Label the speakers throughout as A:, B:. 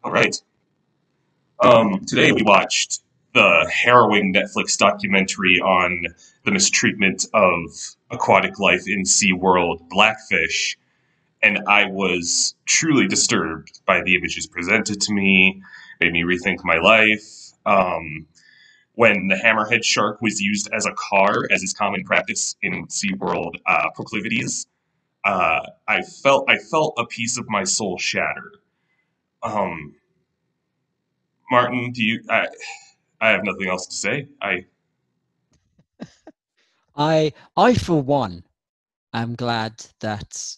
A: All right. Today we watched the harrowing Netflix documentary on the mistreatment of aquatic life in SeaWorld Blackfish, and I was truly disturbed by the images presented to me, made me rethink my life. When the hammerhead shark was used as a car, as is common practice in SeaWorld proclivities, I felt a piece of my soul shatter. Um, Martin, I have nothing else to say.
B: I for one am glad that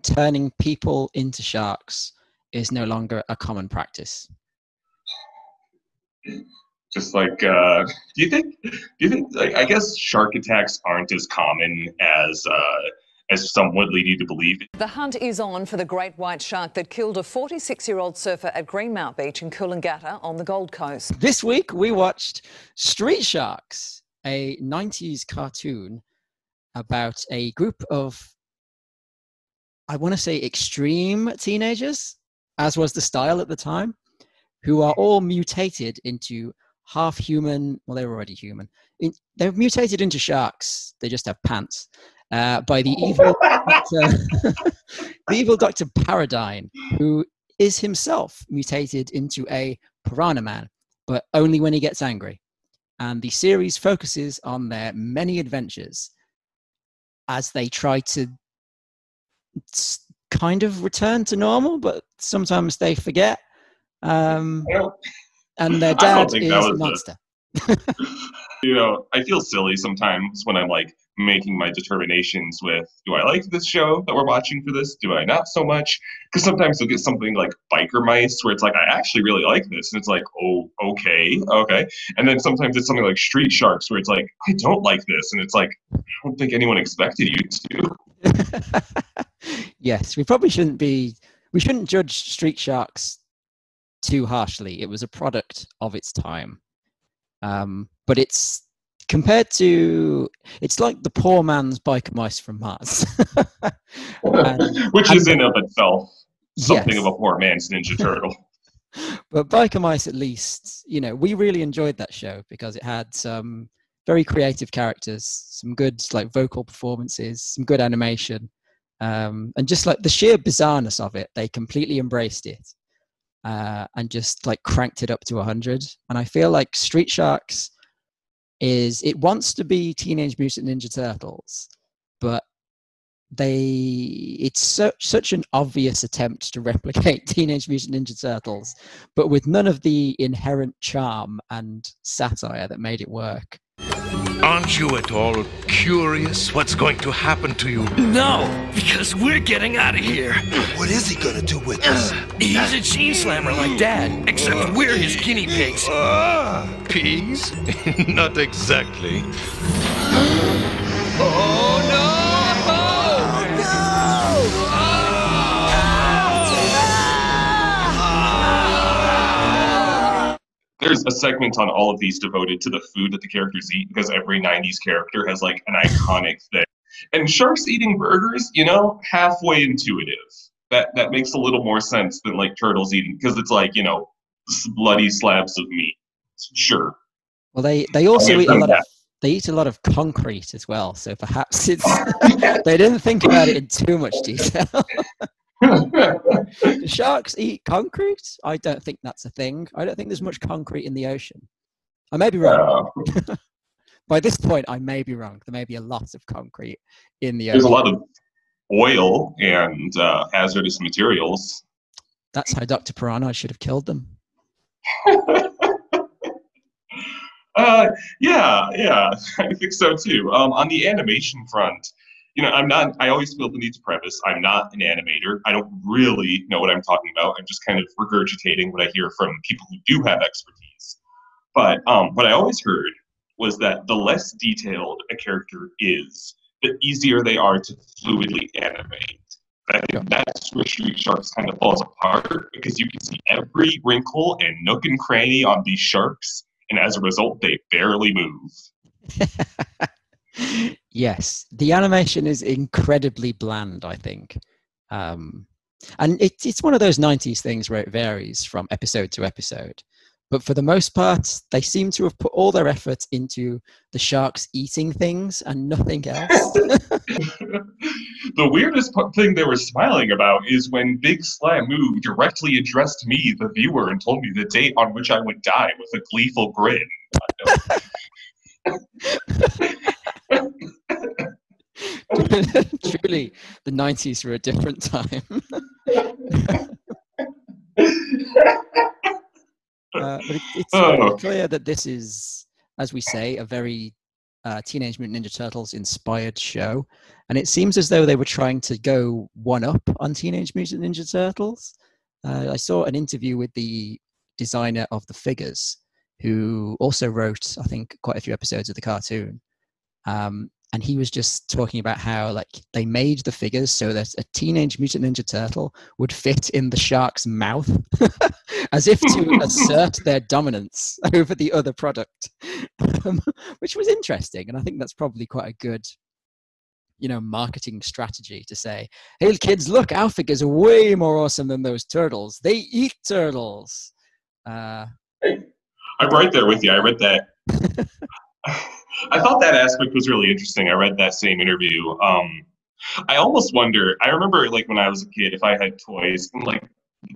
B: turning people into sharks is no longer a common practice.
A: Just like, do you think, like, I guess shark attacks aren't as common as some would lead you to believe.
C: The hunt is on for the great white shark that killed a 46-year-old surfer at Greenmount Beach in Coolangatta on the Gold Coast.
B: This week we watched Street Sharks, a 90s cartoon about a group of, I want to say, extreme teenagers, as was the style at the time, who are all mutated into half human. Well, they were already human. They're mutated into sharks. They just have pants. By the evil doctor, the evil Dr. Paradine, who is himself mutated into a piranha man, but only when he gets angry. And the series focuses on their many adventures as they try to kind of return to normal, but sometimes they forget. And their dad is a monster.
A: I feel silly sometimes when I'm like making my determinations with, do I like this show that we're watching for this? Do I not so much? Because sometimes you'll get something like Biker Mice where it's like, I actually really like this. And it's like, oh, okay. And then sometimes it's something like Street Sharks where it's like, I don't like this. And it's like, I don't think anyone expected you to.
B: Yes, we shouldn't judge Street Sharks too harshly. It was a product of its time. But it's like the poor man's Biker Mice from Mars.
A: Which is in of itself something
B: yes.
A: of a poor man's Ninja Turtle.
B: But Biker Mice, at least, we really enjoyed that show because it had some very creative characters, some good like vocal performances, some good animation, and just like the sheer bizarreness of it, they completely embraced it. And just like cranked it up to 100. And I feel like Street Sharks it wants to be Teenage Mutant Ninja Turtles, but it's such an obvious attempt to replicate Teenage Mutant Ninja Turtles, but with none of the inherent charm and satire that made it work.
D: Aren't you at all curious what's going to happen to you?
E: No, because we're getting out of here.
F: What is he gonna do with us?
E: He's a chain slammer like Dad, except we're his guinea pigs.
D: Pigs? Not exactly.
E: Oh no!
A: There's a segment on all of these devoted to the food that the characters eat because every 90s character has like an iconic thing. And sharks eating burgers, halfway intuitive. That makes a little more sense than like turtles eating, because it's like, bloody slabs of meat. Sure.
B: Well, they also eat a lot of concrete as well, so perhaps it's they didn't think about it in too much detail. Do sharks eat concrete? I don't think that's a thing. I don't think there's much concrete in the ocean. I may be wrong. By this point, I may be wrong. There may be a lot of concrete in the ocean.
A: There's a lot of oil and hazardous materials.
B: That's how Dr. Piranha should have killed them.
A: Yeah, I think so too. On the animation front, I always feel the need to preface, I'm not an animator. I don't really know what I'm talking about. I'm just kind of regurgitating what I hear from people who do have expertise. But what I always heard was that the less detailed a character is, the easier they are to fluidly animate. I think that's where Street Sharks kind of falls apart, because you can see every wrinkle and nook and cranny on these sharks, and as a result, they barely move.
B: Yes, the animation is incredibly bland, I think. And it's one of those 90s things where it varies from episode to episode. But for the most part, they seem to have put all their effort into the sharks eating things and nothing else.
A: The weirdest thing they were smiling about is when Big Slamoo directly addressed me, the viewer, and told me the date on which I would die with a gleeful grin.
B: Truly, the 90s were a different time. But it's very clear that this is, as we say, a very Teenage Mutant Ninja Turtles inspired show. And it seems as though they were trying to go one up on Teenage Mutant Ninja Turtles. I saw an interview with the designer of the figures, who also wrote, I think, quite a few episodes of the cartoon. And he was just talking about how like they made the figures so that a Teenage Mutant Ninja Turtle would fit in the shark's mouth, as if to assert their dominance over the other product, which was interesting. And I think that's probably quite a good, marketing strategy to say, hey, kids, look, our figures are way more awesome than those turtles. They eat turtles.
A: I'm right there with you. I read that. I thought that aspect was really interesting. I read that same interview. I almost wonder, I remember like when I was a kid, if I had toys, and like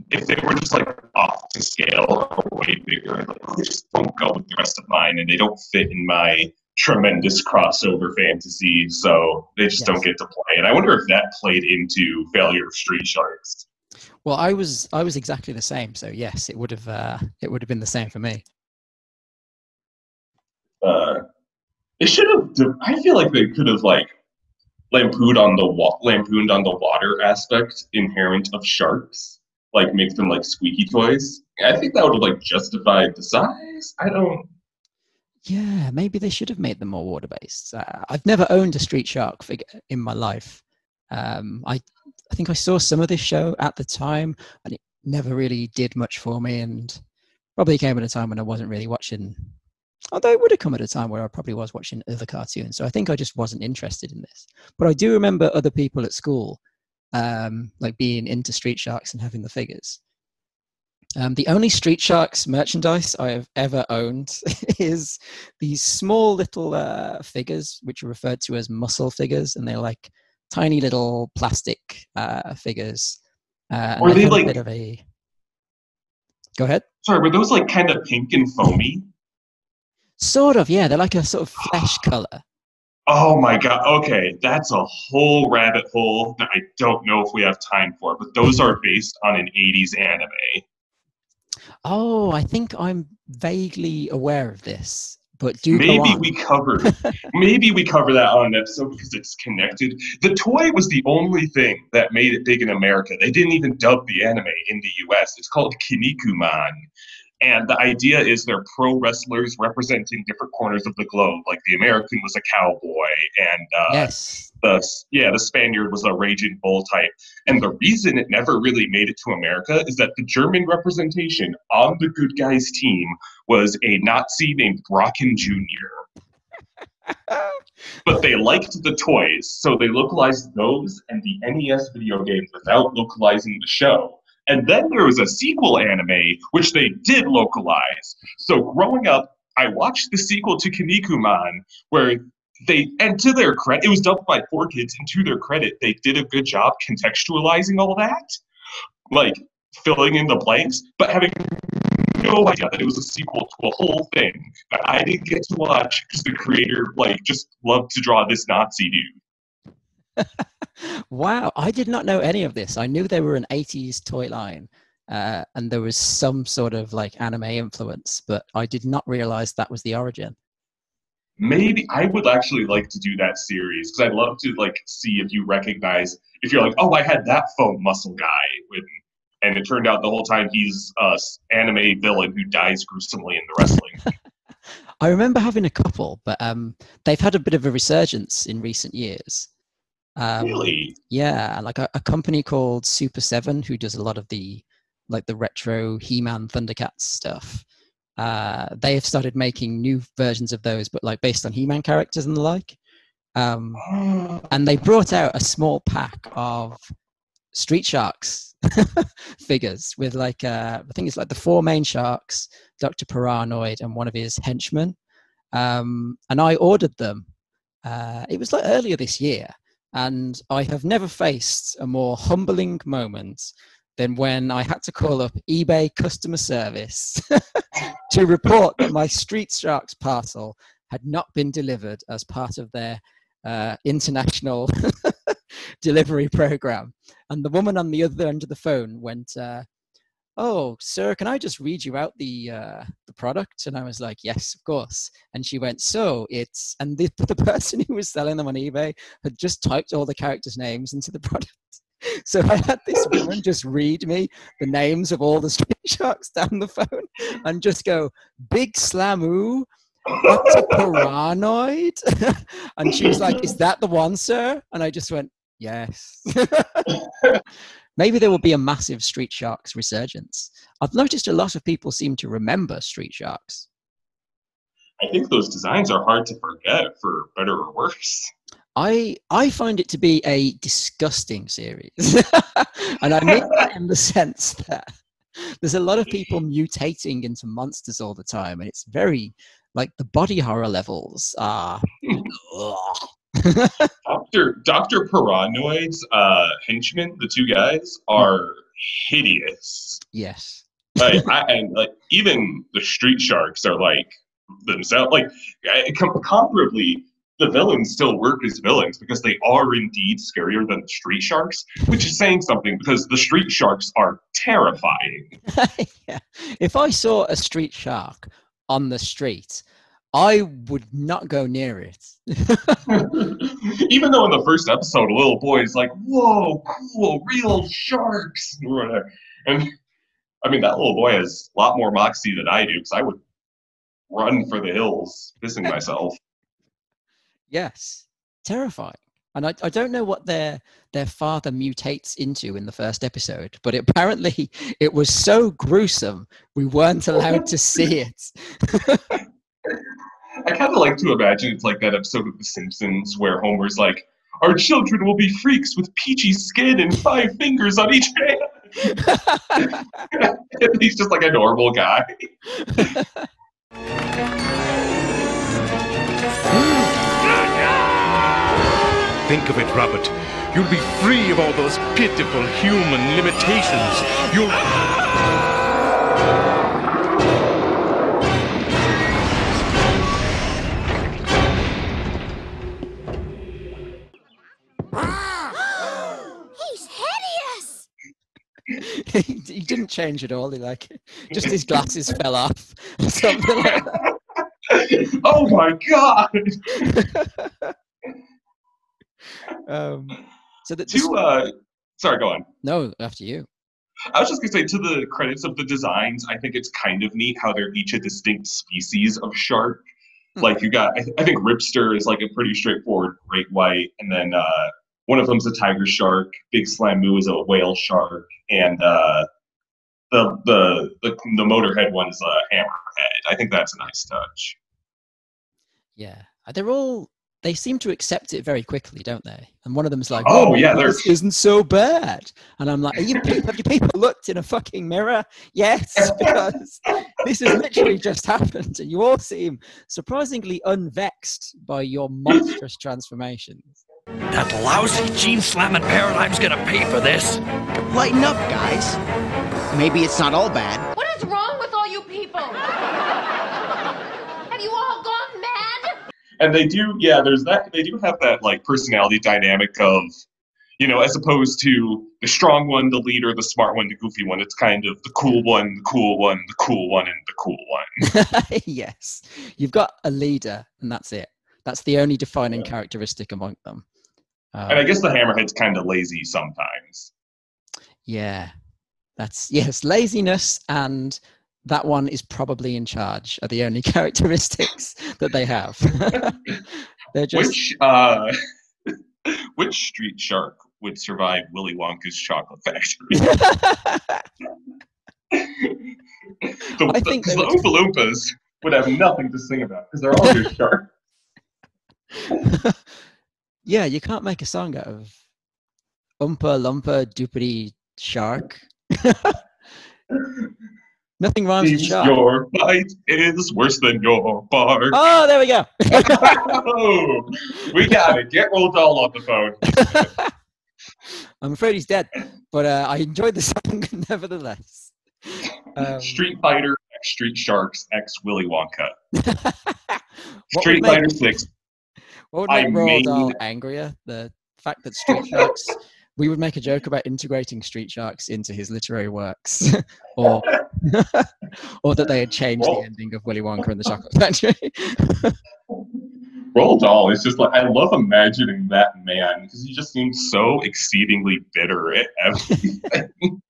A: if they were just like off to scale or way bigger, like they just don't go with the rest of mine and they don't fit in my tremendous crossover fantasy, so they just don't get to play. And I wonder if that played into failure of Street Sharks.
B: Well, I was exactly the same, so yes, it would have been the same for me.
A: They should have. I feel like they could have like lampooned on the water aspect inherent of sharks, like make them like squeaky toys. I think that would have like justified the size. I don't.
B: Yeah, maybe they should have made them more water based. I've never owned a Street Shark figure in my life. I think I saw some of this show at the time, and it never really did much for me. And probably came at a time when I wasn't really watching. Although it would have come at a time where I probably was watching other cartoons. So I think I just wasn't interested in this. But I do remember other people at school like being into Street Sharks and having the figures. The only Street Sharks merchandise I have ever owned is these small little figures, which are referred to as muscle figures. And they're like tiny little plastic figures.
A: Were they like...
B: Go ahead.
A: Sorry, were those like kind of pink and foamy?
B: Sort of, yeah. They're like a sort of flesh color.
A: Oh my god. Okay, that's a whole rabbit hole that I don't know if we have time for, but those are based on an 80s anime.
B: Oh, I think I'm vaguely aware of this, but
A: maybe we cover that on an episode because it's connected. The toy was the only thing that made it big in America. They didn't even dub the anime in the US. It's called Kinnikuman. And the idea is they're pro wrestlers representing different corners of the globe. Like the American was a cowboy, and the Spaniard was a raging bull type. And the reason it never really made it to America is that the German representation on the good guys team was a Nazi named Brocken Jr. But they liked the toys, so they localized those and the NES video games without localizing the show. And then there was a sequel anime, which they did localize. So growing up, I watched the sequel to Kinnikuman, where and to their credit, it was dubbed by 4Kids, and to their credit, they did a good job contextualizing all that, like filling in the blanks, but having no idea that it was a sequel to a whole thing that I didn't get to watch because the creator, just loved to draw this Nazi dude.
B: Wow, I did not know any of this. I knew they were an 80s toy line and there was some sort of anime influence, but I did not realize that was the origin.
A: Maybe I would actually like to do that series because I'd love to see if you recognize, if you're like, oh, I had that foam muscle guy and it turned out the whole time he's an anime villain who dies gruesomely in the wrestling.
B: I remember having a couple, but they've had a bit of a resurgence in recent years.
A: Really?
B: Yeah, a company called Super 7 who does a lot of the retro He-Man Thundercats stuff. They have started making new versions of those, but based on He-Man characters and the like. And they brought out a small pack of Street Sharks figures with like I think it's like the 4 main sharks, Dr. Paranoid, and one of his henchmen. And I ordered them. It was like earlier this year, and I have never faced a more humbling moment than when I had to call up eBay customer service to report that my Street Sharks parcel had not been delivered as part of their international delivery program. And the woman on the other end of the phone went, "Oh, sir, can I just read you out the product?" And I was like, "Yes, of course." And she went, "So it's," and the person who was selling them on eBay had just typed all the characters' names into the product. So I had this woman just read me the names of all the Street Sharks down the phone and just go, "Big Slamoo, Dr. Paranoid." And she was like, "Is that the one, sir?" And I just went, "Yes." Maybe there will be a massive Street Sharks resurgence. I've noticed a lot of people seem to remember Street Sharks.
A: I think those designs are hard to forget, for better or worse.
B: I find it to be a disgusting series. And I mean that in the sense that there's a lot of people mutating into monsters all the time. And it's very, like, the body horror levels are...
A: Dr. Paranoid's henchmen, the 2 guys, are hideous.
B: Yes.
A: And even the Street Sharks are like themselves. Like comparably, the villains still work as villains because they are indeed scarier than the Street Sharks, which is saying something because the Street Sharks are terrifying.
B: Yeah. If I saw a street shark on the street, I would not go near it.
A: Even though in the first episode, a little boy is like, "Whoa, cool, real sharks." And I mean, that little boy has a lot more moxie than I do because I would run for the hills, pissing myself.
B: Yes, terrifying. And I don't know what their father mutates into in the first episode, but apparently it was so gruesome we weren't allowed to see it.
A: I kind of like to imagine it's like that episode of The Simpsons where Homer's like, "Our children will be freaks with peachy skin and 5 fingers on each hand." He's just like a normal guy.
D: Think of it, Robert. You'll be free of all those pitiful human limitations. You'll...
B: He didn't change at all. He just his glasses fell off. Something like that.
A: Oh my god! Sorry, go on.
B: No, after you.
A: I was just gonna say, to the credits of the designs, I think it's kind of neat how they're each a distinct species of shark. Like you got, I think Ripster is like a pretty straightforward great white, and then one of them's a tiger shark. Big Slamoo is a whale shark, and the motorhead one is a hammerhead. I think that's a nice touch.
B: Yeah, they seem to accept it very quickly, don't they? And one of them's like,
A: "Oh yeah,
B: this isn't so bad." And I'm like, have you people looked in a fucking mirror? Yes, because this has literally just happened, and you all seem surprisingly unvexed by your monstrous transformations.
E: That lousy gene-slamming paradigm's gonna pay for this.
G: Lighten up, guys. Maybe it's not all bad.
H: What is wrong with all you people? Have you all gone mad?
A: And they do, yeah, they do have that like personality dynamic of, as opposed to the strong one, the leader, the smart one, the goofy one, it's kind of the cool one, the cool one, the cool one, and the cool one.
B: Yes. You've got a leader, and that's it. That's the only defining characteristic among them.
A: And I guess the hammerhead's kind of lazy sometimes.
B: Yeah. Yes, laziness and that one is probably in charge are the only characteristics that they have. They're just...
A: Which street shark would survive Willy Wonka's chocolate factory?
B: I think
A: the Oompa Loompas would have nothing to sing about because they're all just sharks.
B: Yeah, you can't make a song out of Umpa Lumpa Doopity Shark. Nothing rhymes with shark.
A: Your bite is worse than your bark.
B: Oh, there we go.
A: Oh, we got it. Get Roald Dahl off the phone.
B: I'm afraid he's dead, but I enjoyed the song nevertheless.
A: Street Fighter X Street Sharks X Willy Wonka.
B: What
A: Street
B: would make-
A: Fighter 6.
B: What would make
A: I
B: Roald Dahl
A: mean-
B: angrier? The fact that Street Sharks, we would make a joke about integrating Street Sharks into his literary works, or or that they had changed the ending of Willy Wonka and the Chocolate Factory.
A: Roald Dahl is just like, I love imagining that man because he just seems so exceedingly bitter at everything.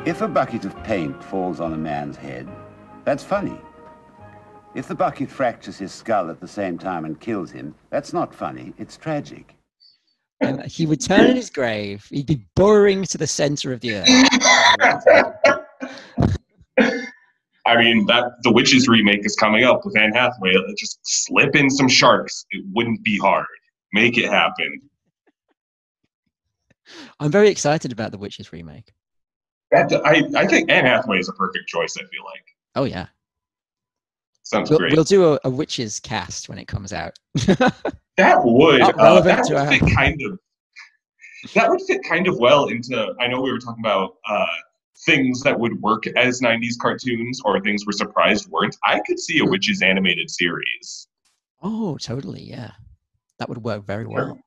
I: If a bucket of paint falls on a man's head, that's funny. If the bucket fractures his skull at the same time and kills him, that's not funny, it's tragic.
B: And he would turn in his grave, he'd be burrowing to the center of the earth.
A: I mean, the Witches remake is coming up with Anne Hathaway. Just slip in some sharks. It wouldn't be hard. Make it happen.
B: I'm very excited about the Witches remake.
A: I think Anne Hathaway is a perfect choice, I feel like.
B: Oh, yeah.
A: Sounds
B: We'll,
A: great.
B: we'll do a Witches cast when it comes out.
A: That would
B: That
A: fit kind of well into, I know we were talking about things that would work as 90s cartoons or things we're surprised weren't. I could see a Witches animated series.
B: Oh, totally, yeah. That would work very well.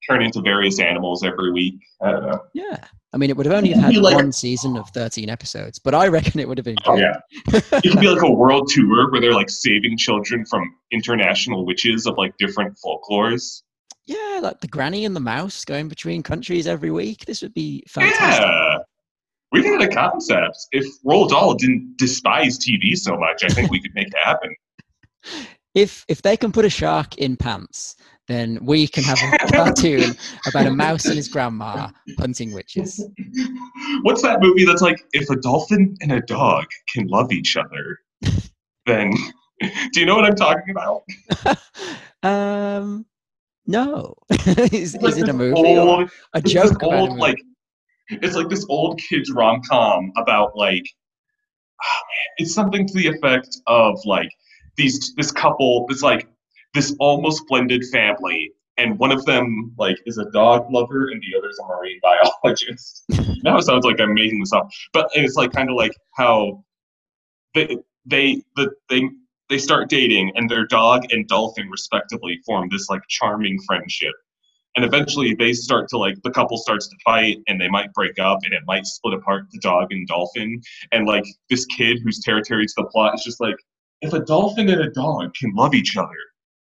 A: Turn into various animals every week. I don't know.
B: Yeah. I mean, it would have only had one season of 13 episodes, but I reckon it would have been good.
A: Oh, yeah. It could be like a world tour where they're like saving children from international witches of like different folklores.
B: Yeah, like the granny and the mouse going between countries every week. This would be fantastic.
A: Yeah. We can get a concept. If Roald Dahl didn't despise TV so much, I think we could make it happen.
B: If they can put a shark in pants, then we can have a cartoon about a mouse and his grandma hunting witches.
A: What's that movie that's like, if a dolphin and a dog can love each other, then... Do you know what I'm talking about?
B: No. Is it a movie or a joke about a movie?
A: Like, it's like this old kids rom-com about like, oh man, it's something to the effect of like this couple, it's like this almost blended family, and one of them like is a dog lover and the other's a marine biologist. Now it sounds like I'm making this up, but it's like kind of like how they start dating, and their dog and dolphin respectively form this like charming friendship. And eventually they start to like, the couple starts to fight and they might break up and it might split apart the dog and dolphin. And like this kid who's territory to the plot is just like, if a dolphin and a dog can love each other,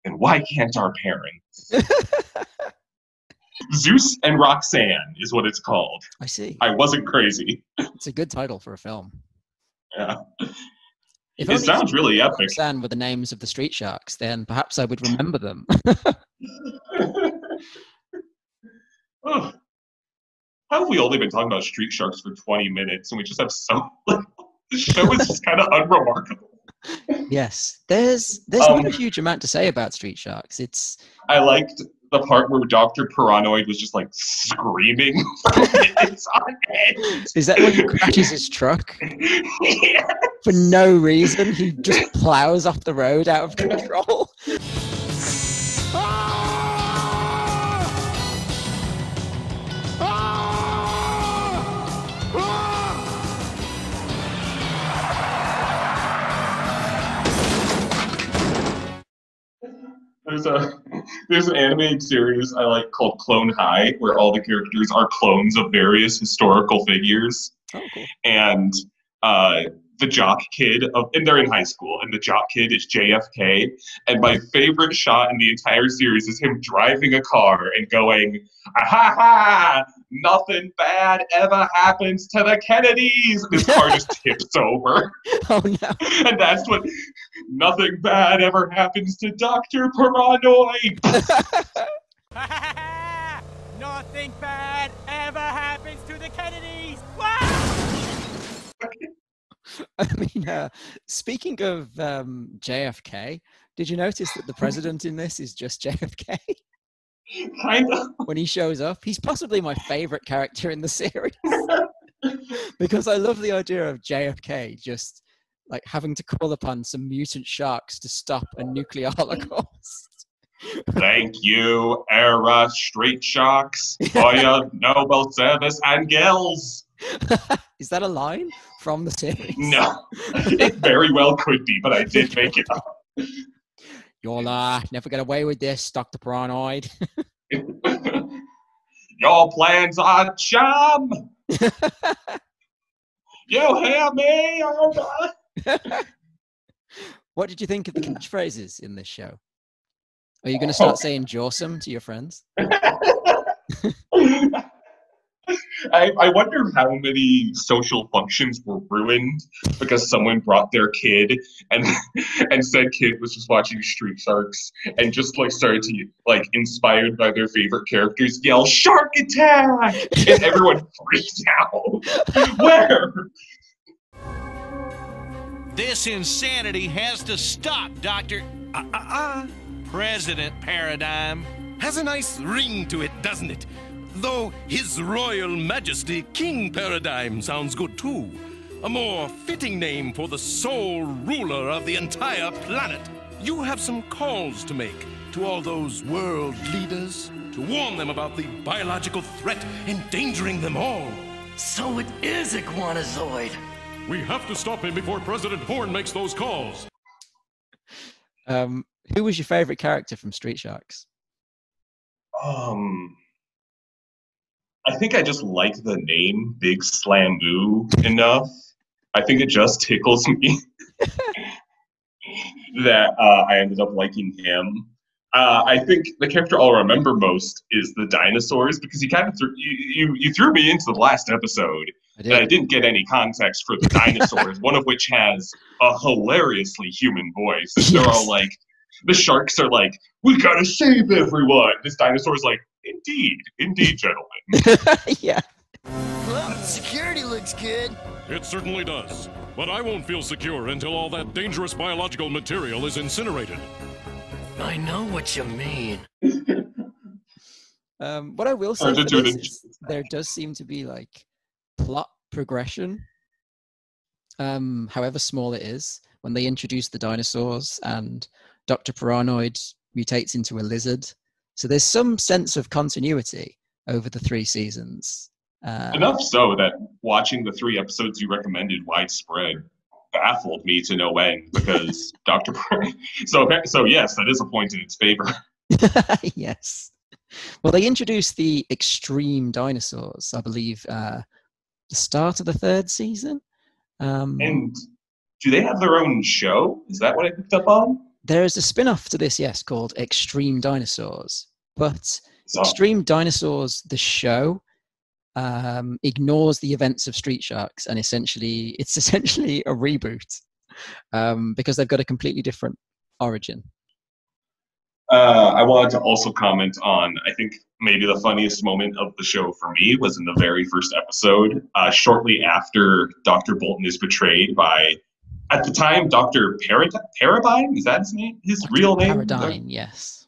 A: then why can't our parents? Zeus and Roxanne is what it's called.
B: I see.
A: I wasn't crazy.
B: It's a good title for a film.
A: Yeah.
B: If
A: It sounds really epic.
B: Roxanne were the names of the street sharks, then perhaps I would remember them.
A: Oh. How have we only been talking about street sharks for 20 minutes and we just have so little? The show is just kind of unremarkable.
B: Yes, there's not a huge amount to say about street sharks.
A: I liked the part where Dr. Paranoid was just like screaming. It's on edge.
B: Is that when he crashes his truck?
A: Yeah.
B: For no reason, he just plows off the road out of control.
A: There's an animated series I like called Clone High, where all the characters are clones of various historical figures.
B: Oh, cool.
A: And the jock kid and they're in high school, and the jock kid is JFK. And my favorite shot in the entire series is him driving a car and going, "Ah, ha ha! Nothing bad ever happens to the Kennedys." And his car just tips over.
B: Oh no!
A: And that's what. Nothing bad ever happens to Dr. Paranoid.
J: Nothing bad ever happens to the Kennedys.
B: I mean, speaking of JFK, Did you notice that the president in this is just JFK?
A: Kind of.
B: When he shows up, he's possibly my favorite character in the series. Because I love the idea of JFK just like having to call upon some mutant sharks to stop a nuclear holocaust.
A: Thank you, Era Street Sharks, for your noble service and gills.
B: Is that a line from the series?
A: No, it very well could be, but I did make it up.
B: You'll never get away with this, Dr. Paranoid.
A: Your plans are chum. You hear me?
B: What did you think of the catchphrases in this show? Are you going to start saying Jawsome to your friends?
A: I wonder how many social functions were ruined because someone brought their kid and said kid was just watching Street Sharks and just like started to like inspired by their favorite characters yell shark attack and everyone freaked out. Where?
E: This insanity has to stop, Dr. President Paradigm.
D: Has a nice ring to it, doesn't it? Though His Royal Majesty King Paradigm sounds good too. A more fitting name for the sole ruler of the entire planet. You have some calls to make to all those world leaders to warn them about the biological threat endangering them all.
K: So it is Iguanazoid.
L: We have to stop him before President Horn makes those calls.
B: Who was your favorite character from Street Sharks?
A: I think I just like the name Big Slambu enough. I think it just tickles me that I ended up liking him. I think the character I'll remember most is the dinosaurs because you kind of you threw me into the last episode and I didn't get any context for the dinosaurs, one of which has a hilariously human voice. And they're all like, the sharks are like, we gotta save everyone. This dinosaur's like, indeed, gentlemen.
B: Yeah.
K: Well, security looks good.
L: It certainly does. But I won't feel secure until all that dangerous biological material is incinerated.
K: I know what you mean.
B: What I will say is there does seem to be like plot progression, however small it is, when they introduce the dinosaurs and Dr. Paranoid mutates into a lizard. So there's some sense of continuity over the 3 seasons.
A: Enough so that watching the 3 episodes you recommended widespread baffled me to no end because Dr. So yes, that is a point in its favor.
B: Yes. Well, they introduced the extreme dinosaurs, I believe, the start of the 3rd season.
A: And do they have their own show? Is that what I picked up on?
B: There is a spin-off to this, yes, called Extreme Dinosaurs. But Extreme Dinosaurs, the show, ignores the events of Street Sharks, and it's essentially a reboot because they've got a completely different origin.
A: I wanted to also comment on, I think maybe the funniest moment of the show for me was in the very first episode, shortly after Dr. Bolton is betrayed by, at the time, Dr. Paradigm? Is that his name? His real name?
B: Paradigm, yes.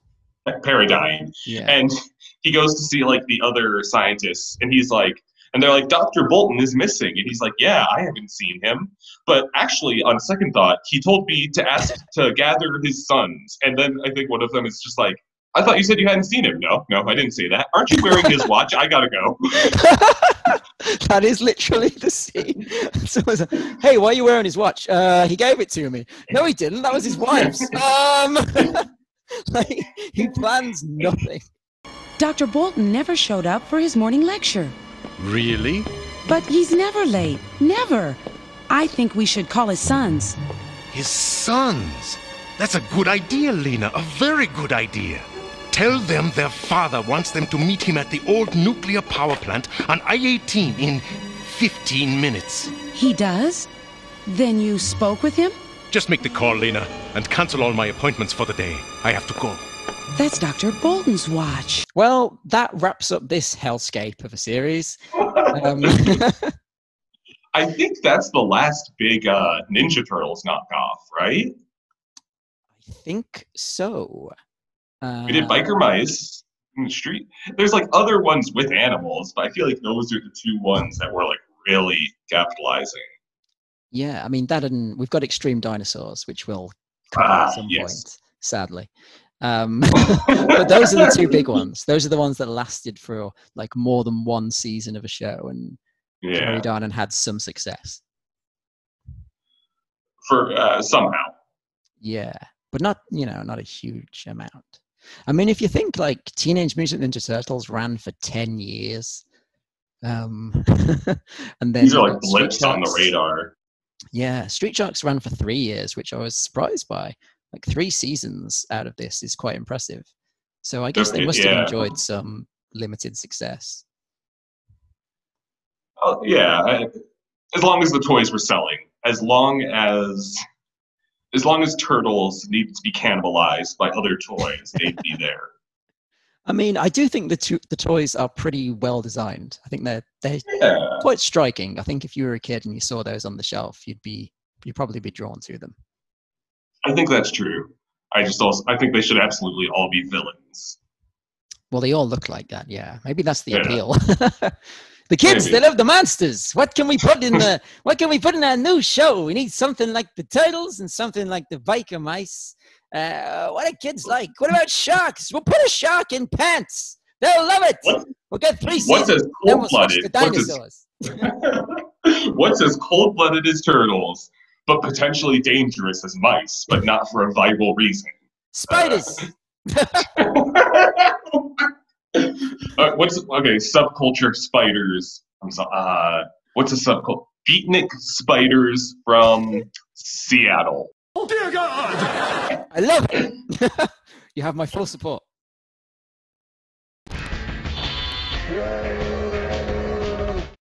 A: Paradigm.
B: Yeah.
A: And he goes to see like the other scientists and he's like, and they're like, Dr. Bolton is missing. And he's like, yeah, I haven't seen him. But actually, on second thought, he told me to ask to gather his sons. And then I think one of them is just like, I thought you said you hadn't seen him. No, I didn't say that. Aren't you wearing his watch? I gotta go.
B: That is literally the scene. So it's like, hey, why are you wearing his watch? He gave it to me. No, he didn't. That was his wife's. Like, he plans nothing.
M: Dr. Bolton never showed up for his morning lecture.
D: Really?
M: But he's never late. Never. I think we should call his sons.
D: His sons? That's a good idea, Lena. A very good idea. Tell them their father wants them to meet him at the old nuclear power plant on I-18 in 15 minutes.
M: He does? Then you spoke with him?
D: Just make the call, Lena, and cancel all my appointments for the day. I have to go.
M: That's Dr. Bolton's watch.
B: Well, that wraps up this hellscape of a series.
A: I think that's the last big Ninja Turtles knockoff, right?
B: think so.
A: We did biker mice in the street. There's like other ones with animals, but I feel like those are the two ones that were like really capitalizing.
B: Yeah, I mean that, and we've got extreme dinosaurs, which we'll cover at some point, sadly. But those are the two big ones. Those are the ones that lasted for like more than one season of a show and carried on and had some success.
A: For somehow.
B: Yeah, but not a huge amount. I mean, if you think like Teenage Mutant Ninja Turtles ran for 10 years, and then
A: these are like blips on the radar.
B: Yeah, Street Sharks ran for 3 years, which I was surprised by. Like 3 seasons out of this is quite impressive. So I guess they must have enjoyed some limited success.
A: Oh yeah, as long as the toys were selling, as long as turtles needed to be cannibalized by other toys, they'd be there.
B: I mean, I do think the toys are pretty well designed. I think they're quite striking. I think if you were a kid and you saw those on the shelf, you'd probably be drawn to them.
A: I think that's true. I think they should absolutely all be villains.
B: Well, they all look like that. Yeah, maybe that's the appeal. The kids, they love the monsters. What can we put in our new show? We need something like the Turtles and something like the Biker Mice. What do kids like? What about sharks? We'll put a shark in pants. They'll love it. We'll get 3 seasons.
A: What's as cold-blooded? What's as cold-blooded as turtles, but potentially dangerous as mice, but not for a viable reason?
B: Spiders.
A: Subculture spiders. What's a subculture? Beatnik spiders from Seattle.
J: Oh dear God!
B: I love it. You have my full support.